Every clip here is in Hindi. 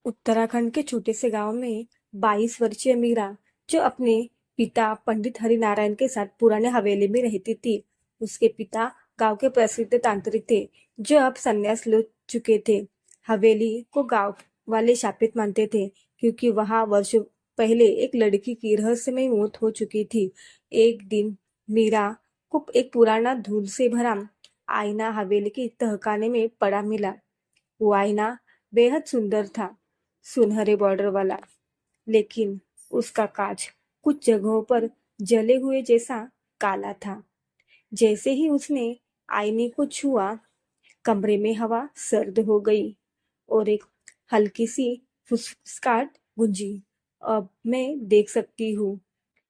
उत्तराखंड के छोटे से गांव में 22 वर्षीय मीरा, जो अपने पिता पंडित हरिनारायण के साथ पुराने हवेली में रहती थी। उसके पिता गांव के प्रसिद्ध तांत्रिक थे, जो अब संन्यास ले चुके थे। हवेली को गांव वाले शापित मानते थे, क्योंकि वहां वर्षों पहले एक लड़की की रहस्यमय मौत हो चुकी थी। एक दिन मीरा को एक पुराना धूल से भरा आईना हवेली के तहखाने में पड़ा मिला। वो आईना बेहद सुंदर था, सुनहरे बॉर्डर वाला, लेकिन उसका कांच कुछ जगहों पर जले हुए जैसा काला था। जैसे ही उसने आईने को छुआ, कमरे में हवा सर्द हो गई और एक हल्की सी फुसफुसाहट गूंजी। अब मैं देख सकती हूँ।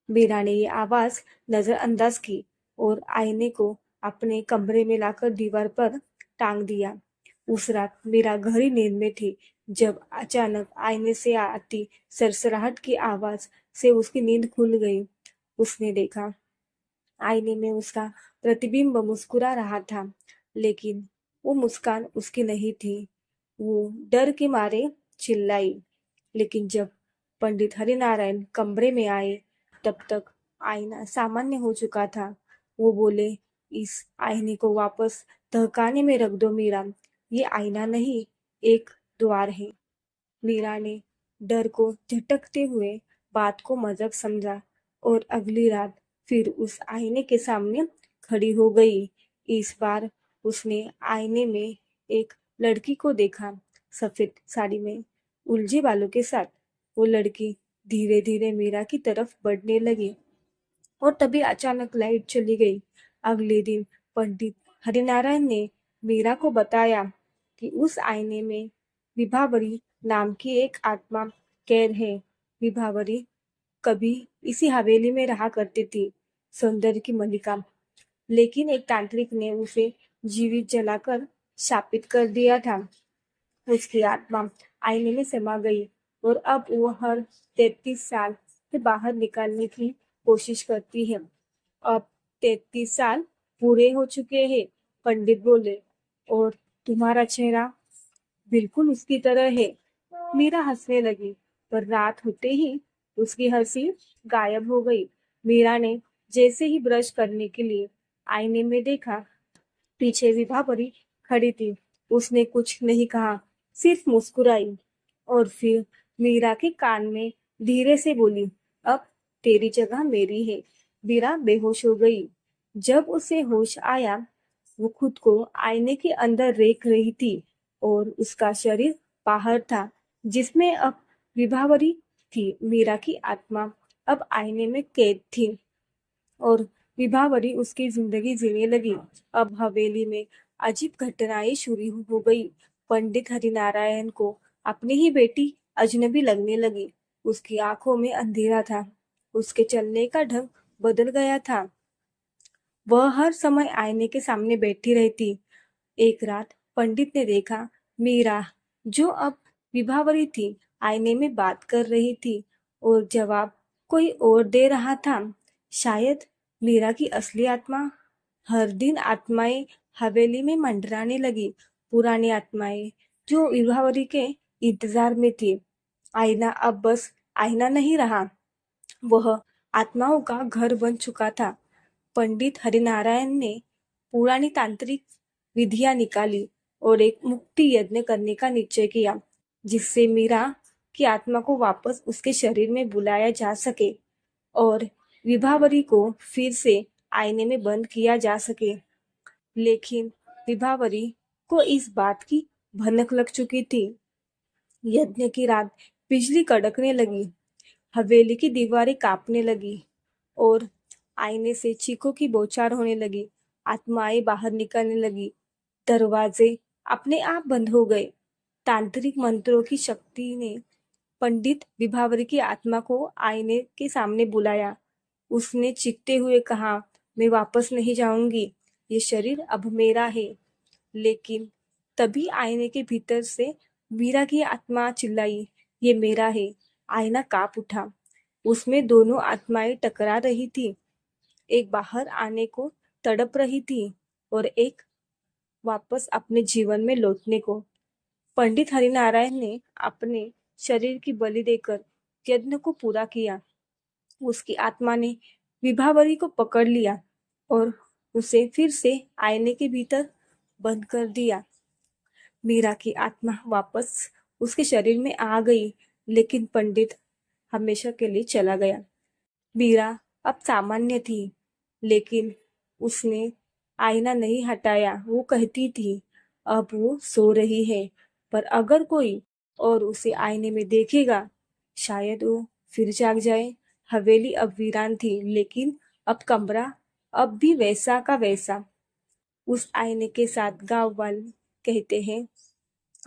मीरा ने ये आवाज नजरअंदाज की और आईने को अपने कमरे में लाकर दीवार पर टांग दिया। उस रात मीरा गहरी नींद में थी, जब अचानक आईने से आती सरसराहट की आवाज से उसकी नींद खुल गई। उसने देखा, आईने में उसका प्रतिबिंब मुस्कुरा रहा था, लेकिन वो मुस्कान उसकी नहीं थी। वो डर के मारे चिल्लाई, लेकिन जब पंडित हरिनारायण कमरे में आए, तब तक आईना सामान्य हो चुका था। वो बोले, इस आईने को वापस तहखाने में रख दो मीरा। ये आईना नहीं, एक द्वार है। मीरा ने डर को झटकते हुए बात को मजाक समझा और अगली रात फिर उस आईने के सामने खड़ी हो गई। इस बार उसने आईने में एक लड़की को देखा, सफेद साड़ी में, उलझे बालों के साथ। वो लड़की धीरे धीरे मीरा की तरफ बढ़ने लगी और तभी अचानक लाइट चली गई। अगले दिन पंडित हरिनारायण ने मीरा को बताया कि उस आईने में विभावरी नाम की एक आत्मा कैद है। विभावरी कभी इसी हवेली में रहा करती थी, सौंदर्य की मलिका। लेकिन एक तांत्रिक ने उसे जीवित जलाकर शापित कर दिया था। उसकी आत्मा आईने में समा गई और अब वो हर 33 साल से बाहर निकालने की कोशिश करती है। अब 33 साल पूरे हो चुके हैं, पंडित बोले, और तुम्हारा चेहरा बिल्कुल उसकी तरह है। मीरा हंसने लगी, पर रात होते ही उसकी हंसी गायब हो गई। मीरा ने जैसे ही ब्रश करने के लिए आईने में देखा, पीछे विभावरी खड़ी थी। उसने कुछ नहीं कहा, सिर्फ मुस्कुराई और फिर मीरा के कान में धीरे से बोली, अब तेरी जगह मेरी है। मीरा बेहोश हो गई। जब उसे होश आया, वो खुद को आईने के अंदर देख रही थी और उसका शरीर बाहर था, जिसमें अब विभावरी थी। मीरा की आत्मा अब आईने में कैद थी और विभावरी उसकी जिंदगी जीने लगी। अब हवेली में अजीब घटनाएं शुरू हो गई। पंडित हरिनारायण को अपनी ही बेटी अजनबी लगने लगी। उसकी आंखों में अंधेरा था, उसके चलने का ढंग बदल गया था। वह हर समय आईने के सामने बैठी रहती। एक रात पंडित ने देखा, मीरा, जो अब विभावरी थी, आईने में बात कर रही थी और जवाब कोई और दे रहा था। शायद मीरा की असली आत्मा। हर दिन आत्माएं हवेली में मंडराने लगी, पुरानी आत्माएं जो विभावरी के इंतजार में थी। आईना अब बस आईना नहीं रहा, वह आत्माओं का घर बन चुका था। पंडित हरिनारायण ने पुरानी तांत्रिक विधियां निकाली और एक मुक्ति यज्ञ करने का निश्चय किया, जिससे मीरा की आत्मा को वापस उसके शरीर में बुलाया जा सके और विभावरी को फिर से आईने में बंद किया जा सके। लेकिन विभावरी को इस बात की भनक लग चुकी थी। यज्ञ की रात बिजली कड़कने लगी, हवेली की दीवारें कांपने लगी और आईने से चीखों की बौछार होने लगी। आत्माएं बाहर निकलने लगी, दरवाजे अपने आप बंद हो गए। तांत्रिक मंत्रों की शक्ति ने पंडित विभावरी की आत्मा को आईने के सामने बुलाया। उसने चीखते हुए कहा, मैं वापस नहीं जाऊंगी, ये शरीर अब मेरा है। लेकिन तभी आईने के भीतर से मीरा की आत्मा चिल्लाई, ये मेरा है। आईना कांप उठा। उसमें दोनों आत्माएं टकरा रही थी, एक बाहर आने को तड़प रही थी और एक वापस अपने जीवन में लौटने को। पंडित हरिनारायण ने अपने शरीर की बलि देकर यज्ञ को पूरा किया। उसकी आत्मा ने विभावरी को पकड़ लिया और उसे फिर से आईने के भीतर बंद कर दिया। मीरा की आत्मा वापस उसके शरीर में आ गई, लेकिन पंडित हमेशा के लिए चला गया। मीरा अब सामान्य थी, लेकिन उसने आईना नहीं हटाया। वो कहती थी, अब वो सो रही है, पर अगर कोई और उसे आईने में देखेगा, शायद वो फिर जाग जाए। हवेली अब वीरान थी, लेकिन अब कमरा अब भी वैसा का वैसा। उस आईने के साथ गांव वाले कहते हैं,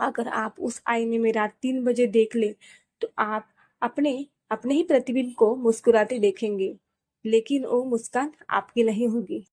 अगर आप उस आईने में रात 3 बजे देख ले तो आप अपने अपने ही प्रतिबिंब को मुस्कुराते देखेंगे, लेकिन वो मुस्कान आपकी नहीं होगी।